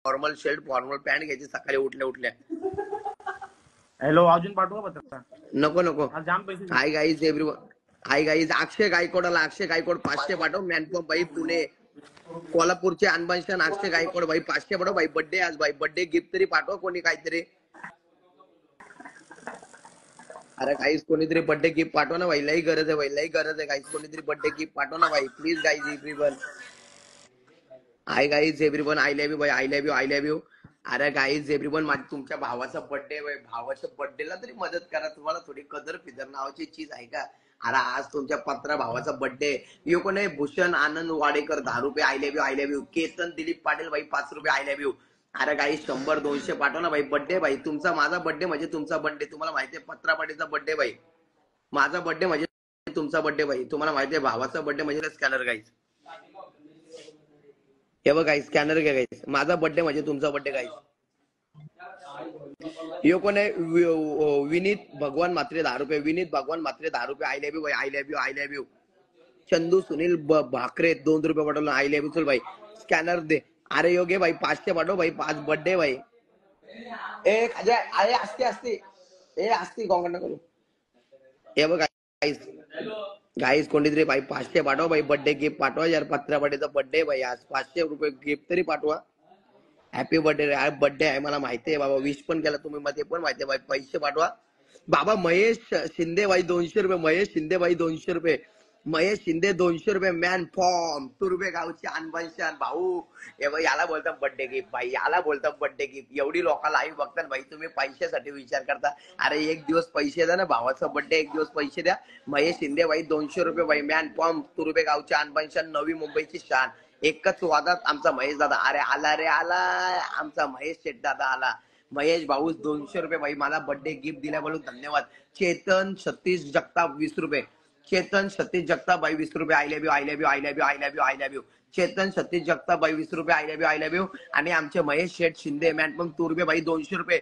Formal shirt formal pant घ्यायची सकाळी उठल्या उठल्या. हॅलो अजून पाठवू का पत्ता? नको नको. जाम पैसे. Hi guys everyone. Hi guys Akshay गायकवाडला अक्षय गायकवाड 500 पाठव. मॅनपॉम बाई पुणे कोल्हापूरचे अनबांशन अक्षय गायकवाड बाई 500 पाठव बाई. बर्थडे आज बाई. बर्थडे गिफ्ट तरी पाठवा कोणी काहीतरी. अरे गाईज कोणीतरी बर्थडे गिफ्ट पाठवा ना भाई. लई गरज आहे भाई. लई गरज आहे गाईज. कोणीतरी बर्थडे गिफ्ट पाठवा ना भाई please guys everyone. Hi guys everyone. I love you bye. I love you. I love you. अरे गाईज एव्हरीवन माझ्या तुमच्या भावाचा बर्थडे बाई. भावाच्या बर्थडेला तरी मदत करा. तुम्हाला थोडी कदर फिदर नावाची चीज आहे का? अरे आज तुमच्या पत्रा भावाचा बर्थडे. यो कोण आहे? भूषण आनंद वाडेकर 10 रुपये. I love you. I love you. Ketan Dilip Patil भाई 5 रुपये. I love you. अरे काही 100-200 पाठव ना भाई. बर्थडे भाई तुमचा. माझा बर्थडे म्हणजे तुमचा बर्थडे. तुम्हाला माहितीये पत्रा पाटीलचा बर्थडे भाई. माझा बर्थडे म्हणजे तुमचा बर्थडे भाई. तुम्हाला माहितीये भावाचा बर्थडे म्हणजे स्कॅनर गाईज. हे बघ गाईज स्कॅनर घ्या गाईज. माझा बर्थडे म्हणजे तुमचा बर्थडे गाईज. यो कोण आहे? विनीत भगवान मात्रे 10 रुपये. विनीत भगवान मात्रे 10 रुपये. आय लव्ह यू भाई. I love you. I love you. Chandu Sunil Bhakare 2 रुपये पाठवलं. I love you. चल भाई स्कॅनर दे. अरे योगे भाई 500 पाठव भाई. 5 बर्थडे भाई. एक अरे असते असते ए असते गॉंगण करू. हे बघ गाईज गाईज कोणीतरी भाई 500 पाठवा भाई. बर्थडे गिफ्ट पाठवा यार. पत्रा पाटीलचा बर्थडे भाई आज. 500 रुपये गिफ्ट तरी पाठवा. Happy birthday. आज बर्थडे आहे मला माहिती आहे बाबा. विश पण केला तुम्ही. मध्ये पण माहिती आहे भाई. पैसे पाठवा बाबा. महेश शिंदे भाई 200 रुपये. महेश शिंदे भाई 200 रुपये. महेश शिंदे 200 रुपये. मॅन फॉर्म तुर्बे गावचे अनबांशन भाऊ. हे भाई याला बोलतात बर्थडे गिफ्ट भाई. याला बोलतात बर्थडे गिफ्ट. एवढी लोकांना आई बघतात भाई. तुम्ही पैशासाठी विचार करता. अरे एक दिवस पैसे द्या ना. भावाचा बर्थडे एक दिवस पैसे द्या. महेश शिंदे भाई 200 रुपये भाई. मॅन फॉर्म तुर्बे गावचे अनबांशन नवी मुंबईची शान. एकच वादात आमचा महेश दादा. अरे आला रे आला. आमचा महेश शेट दादा आला. महेश भाऊ 200 रुपये भाई. मला बर्थडे गिफ्ट दिल्याबद्दल धन्यवाद. चेतन सतीश जगताप 20 रुपये. चेतन सतीश जगताप भाई 20 रुपये. I love you. I love you. I love you. I love you. I love you. Chetan Satish Jagtap भाई 20 रुपये. I love you. I love you. आणि आमचे महेश शेठ शिंदे मॅडम तुर्बे भाई 200 रुपये.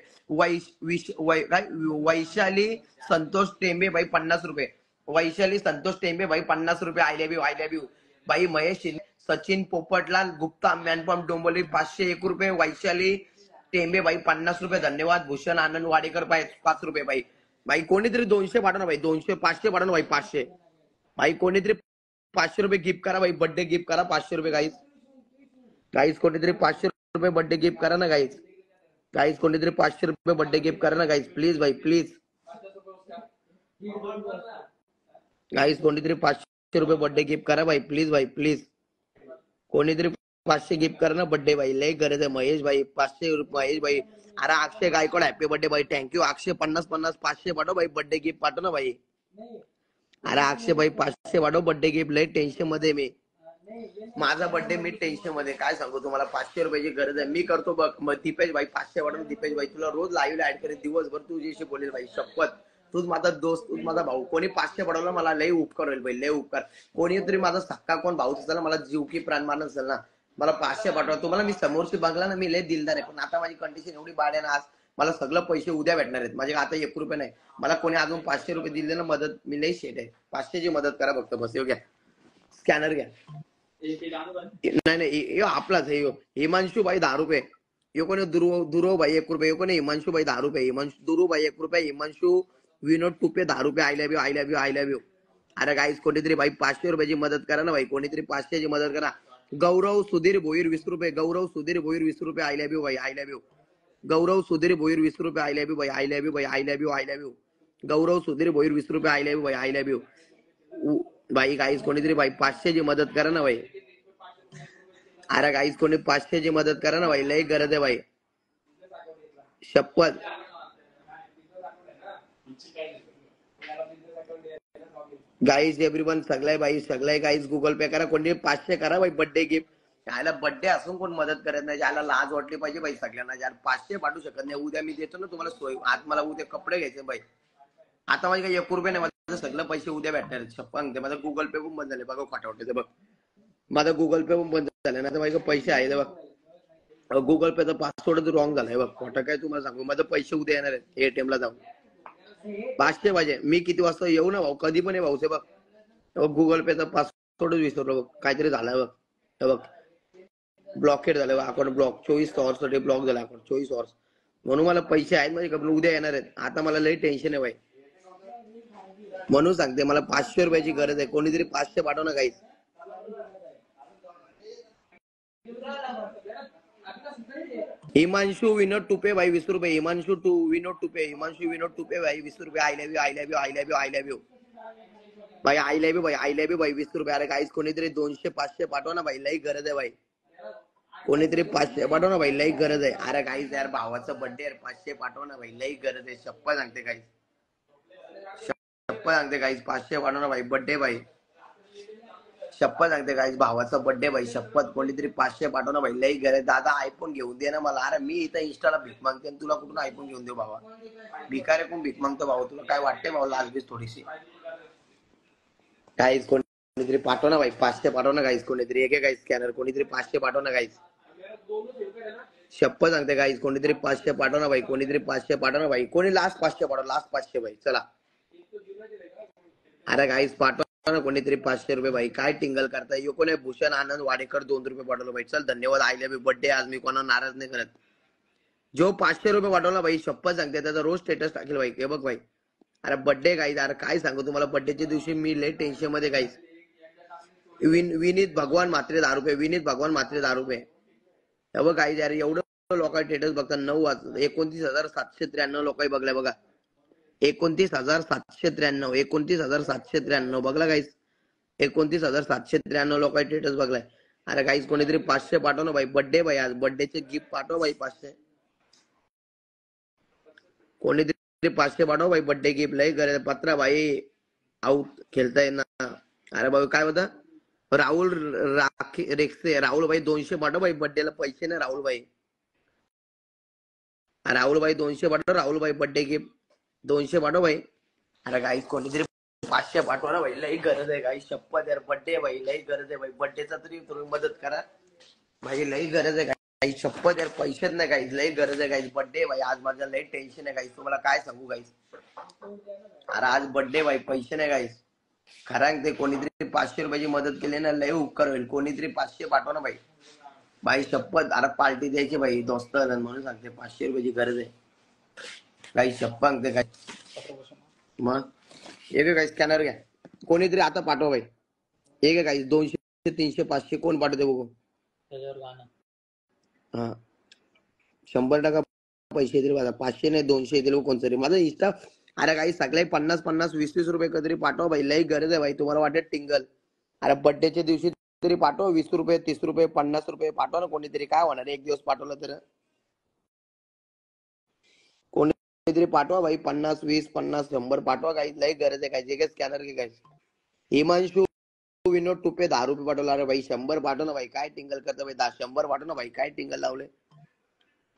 वैशाली संतोष टेंबे भाई 50 रुपये. वैशाली संतोष टेंबे भाई 50 रुपये. I love you. I love you. भाई महेश शिंदे. सचिन पोपटलाल गुप्ता मॅनपॉम डोंबोली 501 रुपये. वैशाली टेंबे भाई 50 रुपये. धन्यवाद. भूषण आनंद वाडेकर 5 रुपये भाई. भाई कोणीतरी 200 पाठवा ना भाई. 200 500 पाठवा ना भाई. 500 भाई. कोणीतरी 500 रुपये गिफ्ट करा भाई. बर्थडे गिफ्ट करा 500 रुपये गाईज. गाईज कोणीतरी 500 रुपये बर्थडे गिफ्ट करा ना गाईज. गाईज कोणीतरी 500 रुपये बर्थडे गिफ्ट करा ना गाईज. प्लीज भाई प्लीज. गाईज कोणीतरी 500 रुपये बर्थडे गिफ्ट करा भाई. प्लीज भाई प्लीज. कोणीतरी 500 गिफ्ट करा ना बर्थडे भाई. लय गरज आहे. महेश भाई 500 रुपये. महेश भाई. अरे अक्षय गायकवाड हॅपी बर्थडे भाई. थँक्यू अक्षय. 50 500 पाठव भाई. बर्थडे गिफ्ट पाठव ना भाई. अरे अक्षय भाई 500 पाठव बर्थडे गिफ्ट. लय टेन्शन मध्ये मी. माझा बर्थडे मी टेन्शन मध्ये. काय सांगू तुम्हाला. 500 रुपयाची गरज आहे. मी करतो बघ. मग दीपेश भाई 500 पाठव. दीपेश भाई तुला रोज लाईव्हला ऍड करेल. दिवसभर तुझ्याशी बोलेल भाई. शपथ. तूच माझा दोस्त. तूच माझा भाऊ. कोणी 500 पाठवला मला लय उपकार होईल भाई. लय उपकार. कोणीतरी माझा सक्का कोण भाऊ असेल ना. मला जीव की प्राण मानत असेल ना. मला 500 पाठवा. तुम्हाला मी समोरची बघला ना. मी लय दिलदार आहे. पण आता माझी कंडिशन एवढी बाद आहे ना. आज मला सगळं पैसे उद्या भेटणार आहेत. माझे आता 1 रुपये नाही. मला कोणी अजून 500 रुपये दिले ना मदत. मी लय शेट आहे. 500 ची मदत करा फक्त बस. घ्या स्कॅनर घ्या. नाही नाही आपलाच आहे. हिमांशू भाई 10 रुपये. यो कोणी दुरो भाई 1 रुपये. यो कोणी हिमांशू भाई 10 रुपये. हिमांशू दुरू भाई 1 रुपये. हिमांशू विनोद टुपे 10 रुपये. I love you. I love you. I love you. अरे गाईस कोणीतरी भाई 500 रुपयाची मदत करा ना भाई. कोणीतरी 500 ची मदत करा. गौरव सुधीर भोईर 20 रुपये. गौरव सुधीर भोईर 20 रुपये. आय लव्ह यू भाई. I love you. Gaurav Sudhir Bhoir 20 रुपये. आय लव्ह यू भाई. आय लव्ह यू भाई. I love you. I love you. Gaurav Sudhir Bhoir 20 रुपये. आय लव्ह यू भाई. I love you. भाई गाईस कोणीतरी भाई 500 ची मदत करा ना भाई. अरे गाईस कोणी 500 ची मदत करा ना भाई. लय गरज आहे भाई. शपथ. गाईज एव्हरीवन सगळ्या भाई सगळ्या गाईज गुगल पे करा. कोणी 500 करा भाई बर्थडे गिफ्ट. याला बर्थडे असून कोण मदत करत नाही. याला लाज वाटली पाहिजे भाई सगळ्यांना. यार 500 पाठवू शकत नाही. उद्या मी देतो ना तुम्हाला सोय. आज मला उद्या कपडे घ्यायचे भाई. आता माझे काही 1 रुपये नाही. माझं सगळं पैसे उद्या भेटणार. छप्पन ते माझं गुगल पे पण बंद झाले बघा. फाटावटे बघ. माझा गुगल पे पण बंद झालं. नाही तर माझे पैसे आहे बघ. गुगल पेचा पासवर्ड रॉंग झालाय बघ. खोटं काय तुम्हाला सांगू. माझे पैसे उद्या येणार आहेत ATM ला जाऊन. 500 पाहिजे. मी किती वाजता येऊ ना भाऊ. कधी पण आहे भाऊचे बघ. गुगल पेचा पासवर्ड विसरलो बघ. काहीतरी झालाय बघ. बघ ब्लॉकेड झालं अकाउंट ब्लॉक 24 साठी ब्लॉक झाला अकाउंट 24 म्हणून मला पैसे आहेत माझे कपडे उद्या येणार आहेत आता मला लई टेन्शन आहे भाई म्हणून सांगते मला 500 रुपयाची गरज आहे कोणीतरी 500 पाठव ना काहीच हिमांशु विनोद टुपे भाई 20 रुपये हिमांशु विनोद टुपे भाई 20 रुपये आई लव यू भाई आई लव यू भाई 20 रुपये अरे काहीच कोणीतरी 200-500 पाठवा ना भाई लई गरज आहे भाई कोणीतरी 500 पाठव ना भाई लई गरज आहे अरे काहीच यार भावाचं बर्थडे यार 500 पाठव ना भाई लई गरज आहे शप्पथ सांगते काहीच 500 पाठव ना भाई बर्थडे भाई शप्पथ सांगते काहीच भावाचा बर्थडे भाई शप्पथ कोणीतरी 500 पाठव ना भाई लई गरज दादा आयफोन घेऊन दे ना मला अरे मी इथं इंस्टाला भीक मागते तुला कुठून आयफोन घेऊन देऊ भावा भिकारे कोण भीक मागतो भाऊ तुला काय वाटते भाऊ लाजबीज थोडीशी काहीच कोणीतरी पाठव ना भाई 500 पाठव ना काहीच कोणीतरी एक काही स्कॅनर कोणीतरी 500 पाठव ना काहीच शप्पथ सांगते काहीच कोणीतरी 500 पाठव ना भाई कोणीतरी 500 पाठव ना भाई कोणी लास्ट 500 पाठव लास्ट 500 भाई चला अरे काहीच पाठव ना कोणीतरी 500 रुपये भाई काय टिंगल करताय यो कोण आहे भूषण आनंद वाडेकर 2 रुपये पाठवलं भाई चल धन्यवाद आई लव्ह यू बर्थडे आज मी कोणा नाराज नाही करत जो 500 रुपये पाठवला भाई शप्पथ सांगते त्याचा रोज स्टेटस टाकेल भाई हे बघ भाई अरे बर्थडे गाईज अरे काय सांगू तुम्हाला बर्थडेच्या दिवशी मी लय टेन्शन मध्ये गाईज विनीत भगवान मात्रे 10 रुपये विनीत भगवान मात्रे 10 रुपये हे बघ गाईज यार एवढं लोक स्टेटस बघतात 29,793 लोकांनी बघलाय बघा 29,793 बघला गाईज 29,793 लोकांनी स्टेटस बघलाय अरे गाईज कोणीतरी 500 पाठव ना भाई बर्थडे भाई आज बर्थडेचे गिफ्ट पाठव भाई 500 कोणीतरी 500 पाठव भाई बर्थडे गिफ्ट लय गरज पत्रा भाई आउट खेळताय ना अरे भाऊ काय होता राहुल रेक्से राहुल भाई 200 पाठव भाई बर्थडेला पैसे ना राहुल भाई 200 पाठव राहुल भाई बर्थडे गिफ्ट 200 पाठव भाई अरे गाईस कोणीतरी 500 पाठवा ना भाई लई गरज आहे गाईस शप्पथ यार बर्थडे भाई लई गरज आहे भाई बर्थडेचा तरी तुम्ही मदत करा भाई लई गरज आहे गाईस शप्पथ यार पैसेच नाही गाईस लई गरज आहे गाईस बर्थडे भाई आज माझा लई टेन्शन आहे गाईस तुम्हाला काय सांगू गाईस अरे आज बर्थडे भाई पैसे नाही गाईस खरं ते कोणीतरी 500 रुपयाची मदत केली ना लई उपकार होईल कोणीतरी 500 पाठवा ना भाई शप्पथ अरे पार्टी द्यायची भाई दोस्त म्हणून सांगते 500 रुपयाची गरज आहे काही शप्पथ सांगते काय मग एक काही स्कॅनर घ्या कोणीतरी आता पाठवा भाई एक काही 200 300 500 कोण पाठवते बघू हा 100% पैसे येतील माझा 500 नाही 200 येतील कोणतरी माझा इंस्टा अरे काही सगळे 50-50 20-20 रुपये कधीतरी पाठवा भाई लई गरज आहे भाई तुम्हाला वाटत टिंगल अरे बर्थडेच्या दिवशी तरी पाठवा 20 रुपये 30 रुपये 50 रुपये पाठवा ना कोणीतरी काय होणार एक दिवस पाठवलं तर कोणीतरी पाठवा भाई 50 20 50 100 पाठवा काही लई गरज आहे काय जे स्कॅनर घे काय हिमांशु विनोद टुपे 10 रुपये पाठवला अरे भाई 100 पाठव ना भाई काय टिंगल करतं भाई 100 पाठव ना भाई काय टिंगल लावले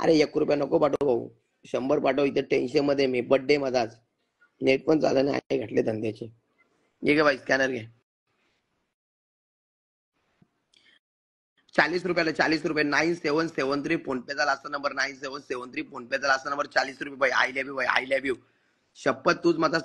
अरे 1 रुपया नको पाठव भाऊ 100 पाठव इथे टेन्शन मध्ये मी बर्थडे माझा आज नेट पण चालत नाही घातले धंद्याचे घे भाई स्कॅनर घे 40 रुपयाला 40 रुपये 9773 फोन पे झाला असा नंबर 9773 फोन पे झाला असा नंबर 40 रुपये भाई आई लव्ह यू शपथ तूच माझा